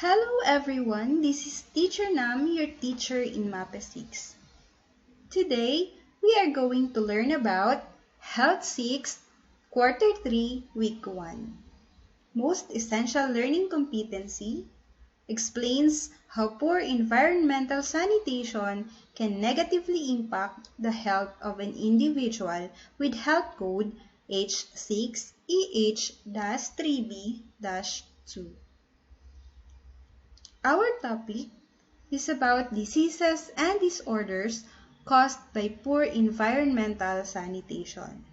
Hello everyone, this is Teacher Nam, your teacher in MAPE 6. Today, we are going to learn about Health 6, Quarter 3, Week 1. Most essential learning competency explains how poor environmental sanitation can negatively impact the health of an individual with health code H6EH-3B-2. Our topic is about diseases and disorders caused by poor environmental sanitation.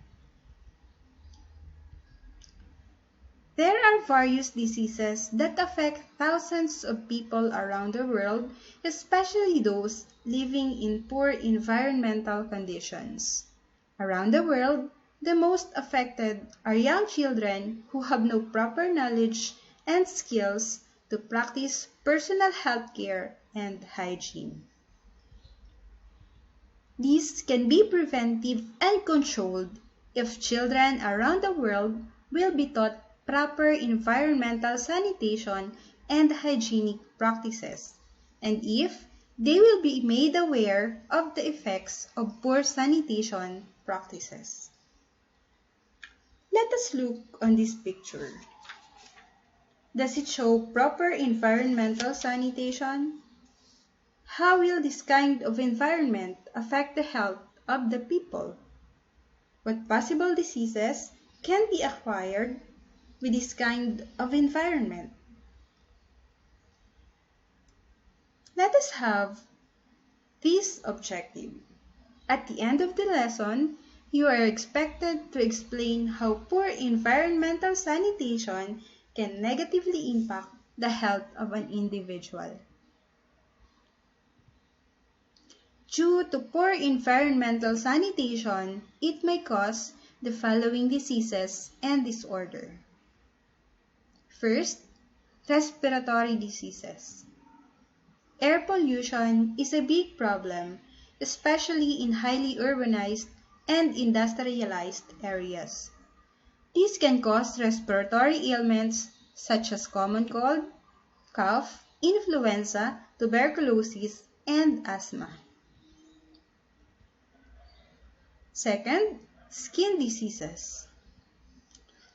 There are various diseases that affect thousands of people around the world, especially those living in poor environmental conditions. Around the world, the most affected are young children who have no proper knowledge and skills to practice personal health care and hygiene. These can be prevented and controlled if children around the world will be taught proper environmental sanitation and hygienic practices, and if they will be made aware of the effects of poor sanitation practices. Let us look on this picture. Does it show proper environmental sanitation? How will this kind of environment affect the health of the people? What possible diseases can be acquired with this kind of environment? Let us have this objective. At the end of the lesson, you are expected to explain how poor environmental sanitation can negatively impact the health of an individual. Due to poor environmental sanitation, it may cause the following diseases and disorder. First, respiratory diseases. Air pollution is a big problem, especially in highly urbanized and industrialized areas. This can cause respiratory ailments such as common cold, cough, influenza, tuberculosis, and asthma. Second, skin diseases.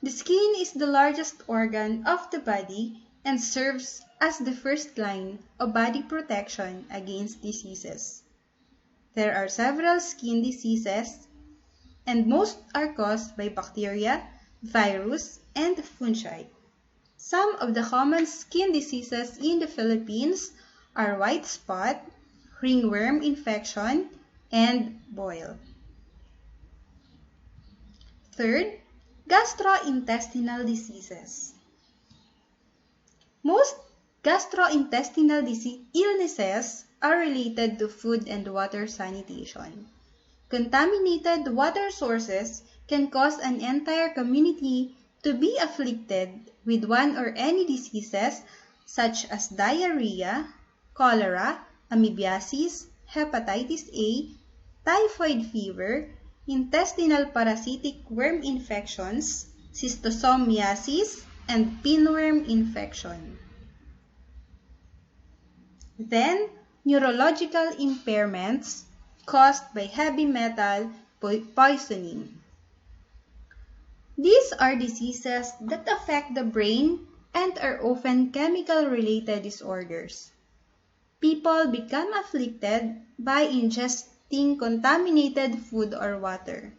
The skin is the largest organ of the body and serves as the first line of body protection against diseases. There are several skin diseases, and most are caused by bacteria, virus, and fungi. Some of the common skin diseases in the Philippines are white spot, ringworm infection, and boil. Third, gastrointestinal diseases. Most gastrointestinal illnesses are related to food and water sanitation. Contaminated water sources can cause an entire community to be afflicted with one or any diseases such as diarrhea, cholera, amoebiasis, hepatitis A, typhoid fever, intestinal parasitic worm infections, schistosomiasis, and pinworm infection. Then, neurological impairments caused by heavy metal poisoning. These are diseases that affect the brain and are often chemical-related disorders. People become afflicted by ingesting contaminated food or water.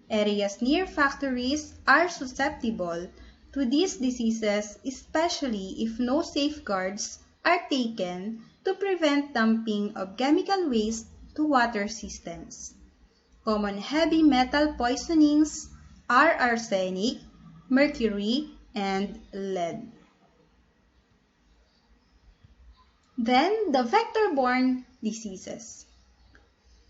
Areas near factories are susceptible to these diseases, especially if no safeguards are taken to prevent dumping of chemical waste to water systems. Common heavy metal poisonings are arsenic, mercury, and lead. Then, the vector-borne diseases.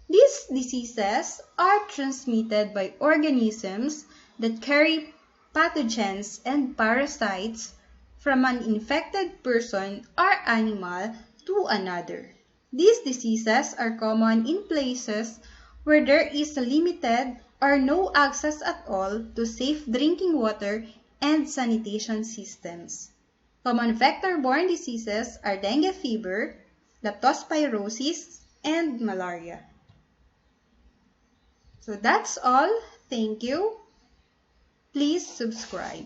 These diseases are transmitted by organisms that carry pathogens and parasites from an infected person or animal to another. These diseases are common in places where there is limited or no access at all to safe drinking water and sanitation systems. Common vector-borne diseases are dengue fever, leptospirosis, and malaria. So that's all. Thank you. Please subscribe.